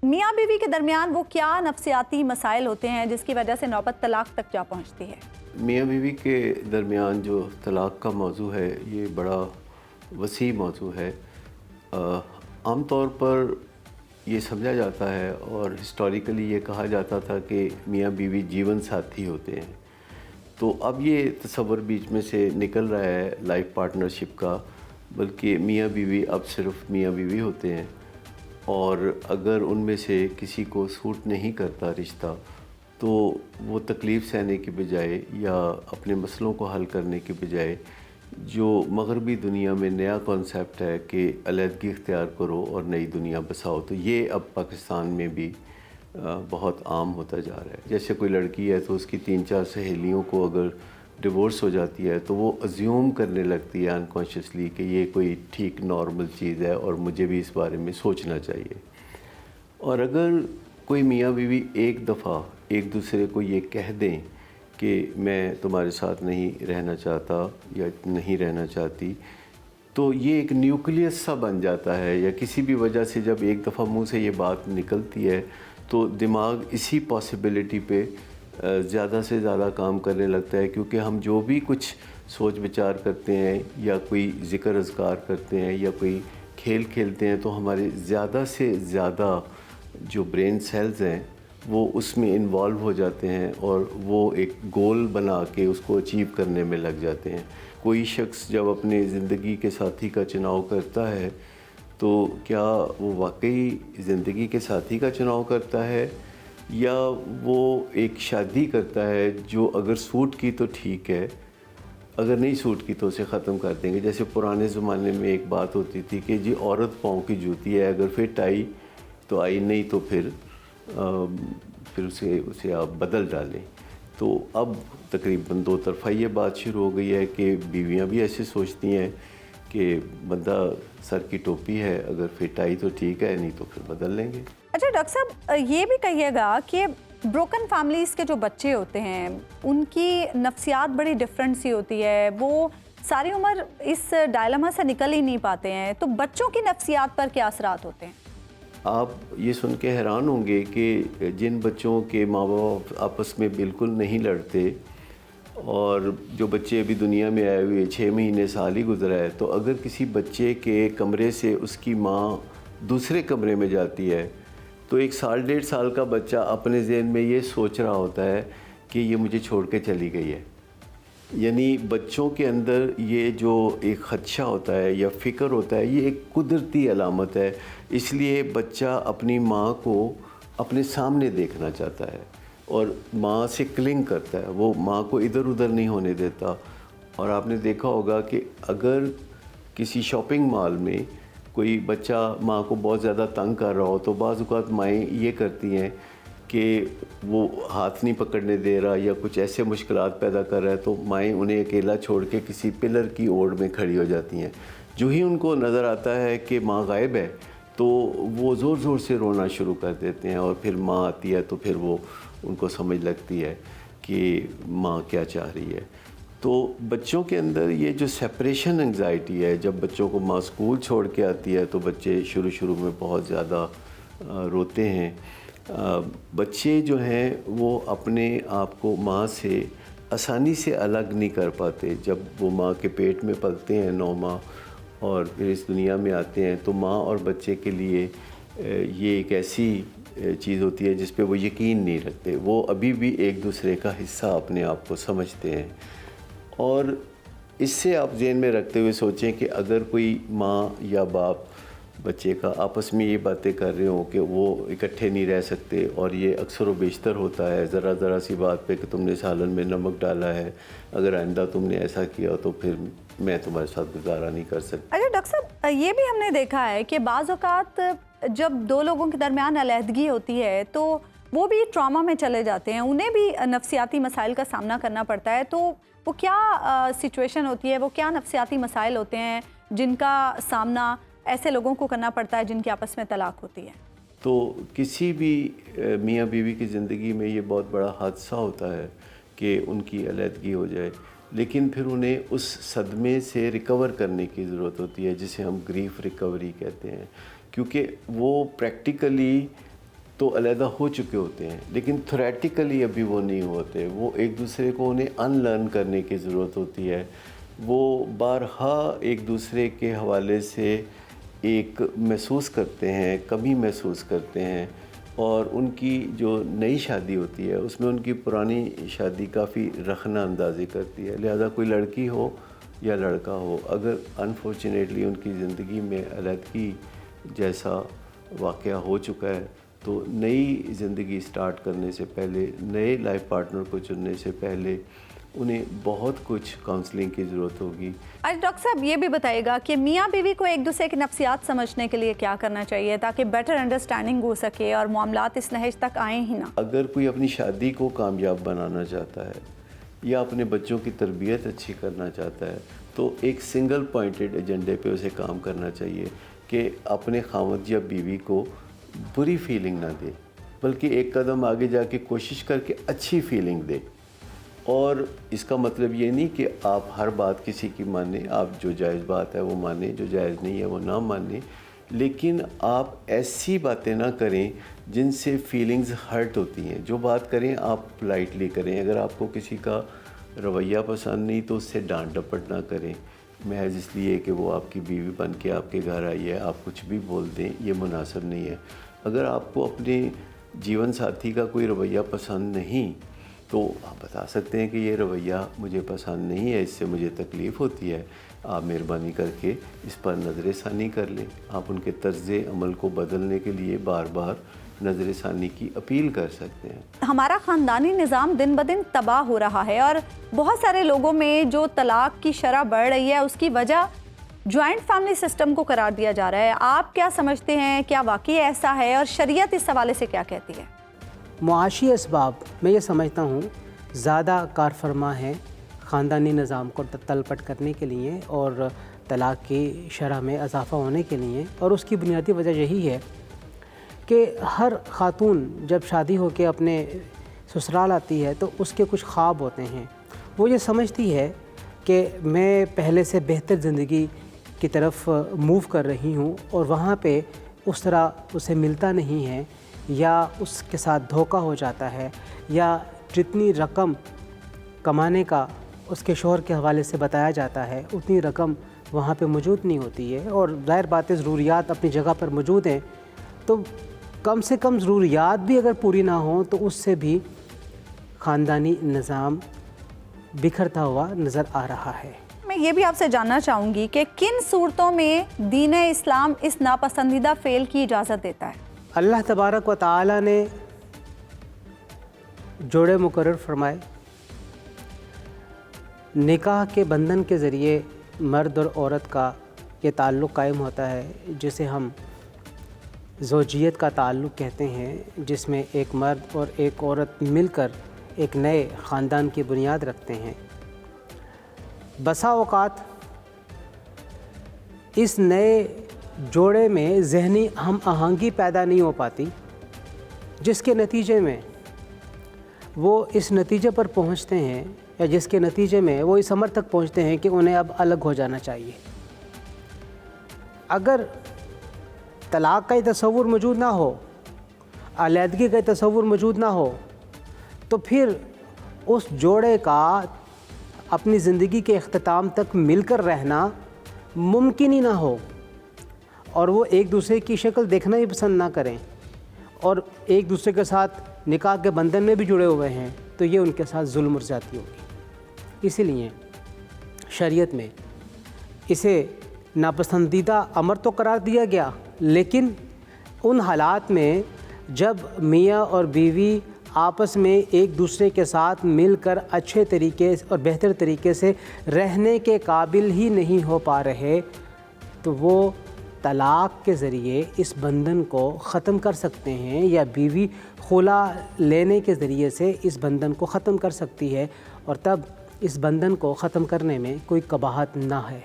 میاں بیوی کے درمیان وہ کیا نفسیاتی مسائل ہوتے ہیں جس کی وجہ سے نوبت طلاق تک جا پہنچتی ہے؟ میاں بیوی کے درمیان جو طلاق کا موضوع ہے یہ بڑا وسیع موضوع ہے۔ عام طور پر یہ سمجھا جاتا ہے اور ہسٹوریکلی یہ کہا جاتا تھا کہ میاں بیوی جیون ساتھی ہوتے ہیں، تو اب یہ تصور بیچ میں سے نکل رہا ہے لائف پارٹنرشپ کا، بلکہ میاں بیوی اب صرف میاں بیوی ہوتے ہیں، اور اگر ان میں سے کسی کو سوٹ نہیں کرتا رشتہ تو وہ تکلیف سہنے کے بجائے یا اپنے مسئلوں کو حل کرنے کے بجائے جو مغربی دنیا میں نیا کانسیپٹ ہے کہ علیحدگی اختیار کرو اور نئی دنیا بساؤ، تو یہ اب پاکستان میں بھی بہت عام ہوتا جا رہا ہے۔ جیسے کوئی لڑکی ہے تو اس کی 3-4 سہیلیوں کو اگر ڈیورس ہو جاتی ہے تو وہ ازیوم کرنے لگتی ہے انکانشیسلی کہ یہ کوئی ٹھیک نارمل چیز ہے اور مجھے بھی اس بارے میں سوچنا چاہیے۔ اور اگر کوئی میاں بیوی ایک دفعہ ایک دوسرے کو یہ کہہ دیں کہ میں تمہارے ساتھ نہیں رہنا چاہتا یا نہیں رہنا چاہتی، تو یہ ایک نیوکلیس سا بن جاتا ہے، یا کسی بھی وجہ سے جب ایک دفعہ منہ سے یہ بات نکلتی ہے تو دماغ اسی پاسبلٹی پہ زیادہ سے زیادہ کام کرنے لگتا ہے، کیونکہ ہم جو بھی کچھ سوچ بچار کرتے ہیں یا کوئی ذکر اذکار کرتے ہیں یا کوئی کھیل کھیلتے ہیں تو ہمارے زیادہ سے زیادہ جو برین سیلز ہیں وہ اس میں انوالو ہو جاتے ہیں اور وہ ایک گول بنا کے اس کو اچیو کرنے میں لگ جاتے ہیں۔ کوئی شخص جب اپنے زندگی کے ساتھی کا چناؤ کرتا ہے تو کیا وہ واقعی زندگی کے ساتھی کا چناؤ کرتا ہے یا وہ ایک شادی کرتا ہے جو اگر سوٹ کی تو ٹھیک ہے، اگر نہیں سوٹ کی تو اسے ختم کر دیں گے۔ جیسے پرانے زمانے میں ایک بات ہوتی تھی کہ جی عورت پاؤں کی جوتی ہے، اگر فٹ آئی تو آئی، نہیں تو پھر اسے آپ بدل ڈالیں۔ تو اب تقریباً دو طرفہ یہ بات شروع ہو گئی ہے کہ بیویاں بھی ایسے سوچتی ہیں کہ بندہ سر کی ٹوپی ہے، اگر فٹ آئی تو ٹھیک ہے، نہیں تو پھر بدل لیں گے۔ اچھا ڈاکٹر صاحب، یہ بھی کہیے گا کہ بروکن فیملیز کے جو بچے ہوتے ہیں ان کی نفسیات بڑی ڈفرینٹ سی ہوتی ہے، وہ ساری عمر اس ڈائلما سے نکل ہی نہیں پاتے ہیں، تو بچوں کی نفسیات پر کیا اثرات ہوتے ہیں؟ آپ یہ سن کے حیران ہوں گے کہ جن بچوں کے ماں باپ آپس میں بالکل نہیں لڑتے اور جو بچے ابھی دنیا میں آئے ہوئے 6 مہینے سال ہی گزرا ہے، تو اگر کسی بچے کے کمرے سے اس کی ماں دوسرے کمرے میں جاتی ہے تو 1 سال 1.5 سال کا بچہ اپنے ذہن میں یہ سوچ رہا ہوتا ہے کہ یہ مجھے چھوڑ کے چلی گئی ہے۔ یعنی بچوں کے اندر یہ جو ایک خدشہ ہوتا ہے یا فکر ہوتا ہے، یہ ایک قدرتی علامت ہے، اس لیے بچہ اپنی ماں کو اپنے سامنے دیکھنا چاہتا ہے اور ماں سے کلنگ کرتا ہے، وہ ماں کو ادھر ادھر نہیں ہونے دیتا۔ اور آپ نے دیکھا ہوگا کہ اگر کسی شاپنگ مال میں کوئی بچہ ماں کو بہت زیادہ تنگ کر رہا ہو تو بعض اوقات مائیں یہ کرتی ہیں کہ وہ ہاتھ نہیں پکڑنے دے رہا یا کچھ ایسے مشکلات پیدا کر رہا ہے تو مائیں انہیں اکیلا چھوڑ کے کسی پلر کی اوڑ میں کھڑی ہو جاتی ہیں۔ جو ہی ان کو نظر آتا ہے کہ ماں غائب ہے تو وہ زور زور سے رونا شروع کر دیتے ہیں، اور پھر ماں آتی ہے تو پھر وہ ان کو سمجھ لگتی ہے کہ ماں کیا چاہ رہی ہے۔ تو بچوں کے اندر یہ جو سیپریشن انگزائٹی ہے، جب بچوں کو ماں اسکول چھوڑ کے آتی ہے تو بچے شروع میں بہت زیادہ روتے ہیں۔ بچے جو ہیں وہ اپنے آپ کو ماں سے آسانی سے الگ نہیں کر پاتے۔ جب وہ ماں کے پیٹ میں پلتے ہیں 9 ماہ اور پھر اس دنیا میں آتے ہیں تو ماں اور بچے کے لیے یہ ایک ایسی چیز ہوتی ہے جس پہ وہ یقین نہیں رکھتے، وہ ابھی بھی ایک دوسرے کا حصہ اپنے آپ کو سمجھتے ہیں۔ اور اس سے آپ ذہن میں رکھتے ہوئے سوچیں کہ اگر کوئی ماں یا باپ بچے کا آپس میں یہ باتیں کر رہے ہوں کہ وہ اکٹھے نہیں رہ سکتے، اور یہ اکثر و بیشتر ہوتا ہے ذرا سی بات پہ کہ تم نے سالن میں نمک ڈالا ہے، اگر آئندہ تم نے ایسا کیا تو پھر میں تمہارے ساتھ گزارا نہیں کر سکتا۔ اچھا ڈاکٹر صاحب، یہ بھی ہم نے دیکھا ہے کہ بعض اوقات جب 2 لوگوں کے درمیان علیحدگی ہوتی ہے تو وہ بھی ٹراما میں چلے جاتے ہیں، انہیں بھی نفسیاتی مسائل کا سامنا کرنا پڑتا ہے، تو وہ کیا سچویشن ہوتی ہے، وہ کیا نفسیاتی مسائل ہوتے ہیں جن کا سامنا ایسے لوگوں کو کرنا پڑتا ہے جن کی آپس میں طلاق ہوتی ہے؟ تو کسی بھی میاں بیوی کی زندگی میں یہ بہت بڑا حادثہ ہوتا ہے کہ ان کی علیحدگی ہو جائے، لیکن پھر انہیں اس صدمے سے ریکور کرنے کی ضرورت ہوتی ہے جسے ہم گریف ریکوری کہتے ہیں، کیونکہ وہ پریکٹیکلی تو علیحدہ ہو چکے ہوتے ہیں، لیکن تھیوریٹیکلی ابھی وہ نہیں ہوتے. وہ ایک دوسرے کو انہیں ان لرن کرنے کی ضرورت ہوتی ہے. وہ بارہا ایک دوسرے کے حوالے سے ایک محسوس کرتے ہیں، کمی محسوس کرتے ہیں، اور ان کی جو نئی شادی ہوتی ہے اس میں ان کی پرانی شادی کافی رخنہ اندازی کرتی ہے. لہذا کوئی لڑکی ہو یا لڑکا ہو، اگر انفارچونیٹلی ان کی زندگی میں علیحدگی جیسا واقعہ ہو چکا ہے تو نئی زندگی سٹارٹ کرنے سے پہلے، نئے لائف پارٹنر کو چننے سے پہلے انہیں بہت کچھ کاؤنسلنگ کی ضرورت ہوگی. آج ڈاکٹر صاحب یہ بھی بتائیے گا کہ میاں بیوی کو ایک دوسرے کی نفسیات سمجھنے کے لیے کیا کرنا چاہیے تاکہ بیٹر انڈرسٹینڈنگ ہو سکے اور معاملات اس نہج تک آئیں ہی نہ. اگر کوئی اپنی شادی کو کامیاب بنانا چاہتا ہے یا اپنے بچوں کی تربیت اچھی کرنا چاہتا ہے تو ایک سنگل پوائنٹڈ ایجنڈے پہ اسے کام کرنا چاہیے کہ اپنے خاوند یا بیوی کو بری فیلنگ نہ دے، بلکہ ایک قدم آگے جا کے کوشش کر کے اچھی فیلنگ دے. اور اس کا مطلب یہ نہیں کہ آپ ہر بات کسی کی مانیں، آپ جو جائز بات ہے وہ مانیں، جو جائز نہیں ہے وہ نہ مانیں، لیکن آپ ایسی باتیں نہ کریں جن سے فیلنگز ہرٹ ہوتی ہیں. جو بات کریں آپ پولائٹلی کریں. اگر آپ کو کسی کا رویہ پسند نہیں تو اس سے ڈانٹ ڈپٹ نہ کریں محض اس لیے کہ وہ آپ کی بیوی بن کے آپ کے گھر آئی ہے. آپ کچھ بھی بول دیں، یہ مناسب نہیں ہے. اگر آپ کو اپنے جیون ساتھی کا کوئی رویہ پسند نہیں تو آپ بتا سکتے ہیں کہ یہ رویہ مجھے پسند نہیں ہے، اس سے مجھے تکلیف ہوتی ہے. آپ مہربانی کر کے اس پر نظر ثانی کر لیں. آپ ان کے طرز عمل کو بدلنے کے لیے بار بار نظر ثانی کی اپیل کر سکتے ہیں. ہمارا خاندانی نظام دن بدن تباہ ہو رہا ہے اور بہت سارے لوگوں میں جو طلاق کی شرح بڑھ رہی ہے اس کی وجہ جوائنٹ فیملی سسٹم کو قرار دیا جا رہا ہے. آپ کیا سمجھتے ہیں، کیا واقعی ایسا ہے اور شریعت اس حوالے سے کیا کہتی ہے؟ معاشی اسباب میں یہ سمجھتا ہوں زیادہ کار فرما ہیں خاندانی نظام کو تلپٹ کرنے کے لیے اور طلاق کی شرح میں اضافہ ہونے کے لیے. اور اس کی بنیادی وجہ یہی ہے کہ ہر خاتون جب شادی ہو کے اپنے سسرال آتی ہے تو اس کے کچھ خواب ہوتے ہیں. وہ یہ سمجھتی ہے کہ میں پہلے سے بہتر زندگی کی طرف موو کر رہی ہوں اور وہاں پہ اس طرح اسے ملتا نہیں ہے، یا اس کے ساتھ دھوکہ ہو جاتا ہے، یا جتنی رقم کمانے کا اس کے شوہر کے حوالے سے بتایا جاتا ہے اتنی رقم وہاں پہ موجود نہیں ہوتی ہے. اور ظاہر بات ہے ضروریات اپنی جگہ پر موجود ہیں، تو کم سے کم ضروریات بھی اگر پوری نہ ہوں تو اس سے بھی خاندانی نظام بکھرتا ہوا نظر آ رہا ہے. میں یہ بھی آپ سے جاننا چاہوں گی کہ کن صورتوں میں دین اسلام اس ناپسندیدہ فعل کی اجازت دیتا ہے؟ اللہ تبارک و تعالی نے جوڑے مقرر فرمائے. نکاح کے بندھن کے ذریعے مرد اور عورت کا یہ تعلق قائم ہوتا ہے جسے ہم زوجیت کا تعلق کہتے ہیں، جس میں ایک مرد اور ایک عورت مل کر ایک نئے خاندان کی بنیاد رکھتے ہیں. بسا اوقات اس نئے جوڑے میں ذہنی ہم آہنگی پیدا نہیں ہو پاتی، جس کے نتیجے میں وہ اس نتیجے پر پہنچتے ہیں، یا جس کے نتیجے میں وہ اس امر تک پہنچتے ہیں کہ انہیں اب الگ ہو جانا چاہیے. اگر طلاق کا تصور موجود نہ ہو، علیحدگی کا تصور موجود نہ ہو، تو پھر اس جوڑے کا اپنی زندگی کے اختتام تک مل کر رہنا ممکن ہی نہ ہو، اور وہ ایک دوسرے کی شکل دیکھنا ہی پسند نہ کریں، اور ایک دوسرے کے ساتھ نکاح کے بندھن میں بھی جڑے ہوئے ہیں، تو یہ ان کے ساتھ ظلم اور زیادتی ہوگی. اسی لیے شریعت میں اسے ناپسندیدہ امر تو قرار دیا گیا، لیکن ان حالات میں جب میاں اور بیوی آپس میں ایک دوسرے کے ساتھ مل کر اچھے طریقے اور بہتر طریقے سے رہنے کے قابل ہی نہیں ہو پا رہے، تو وہ طلاق کے ذریعے اس بندھن کو ختم کر سکتے ہیں، یا بیوی خلا لینے کے ذریعے سے اس بندھن کو ختم کر سکتی ہے، اور تب اس بندھن کو ختم کرنے میں کوئی قباحت نہ ہے.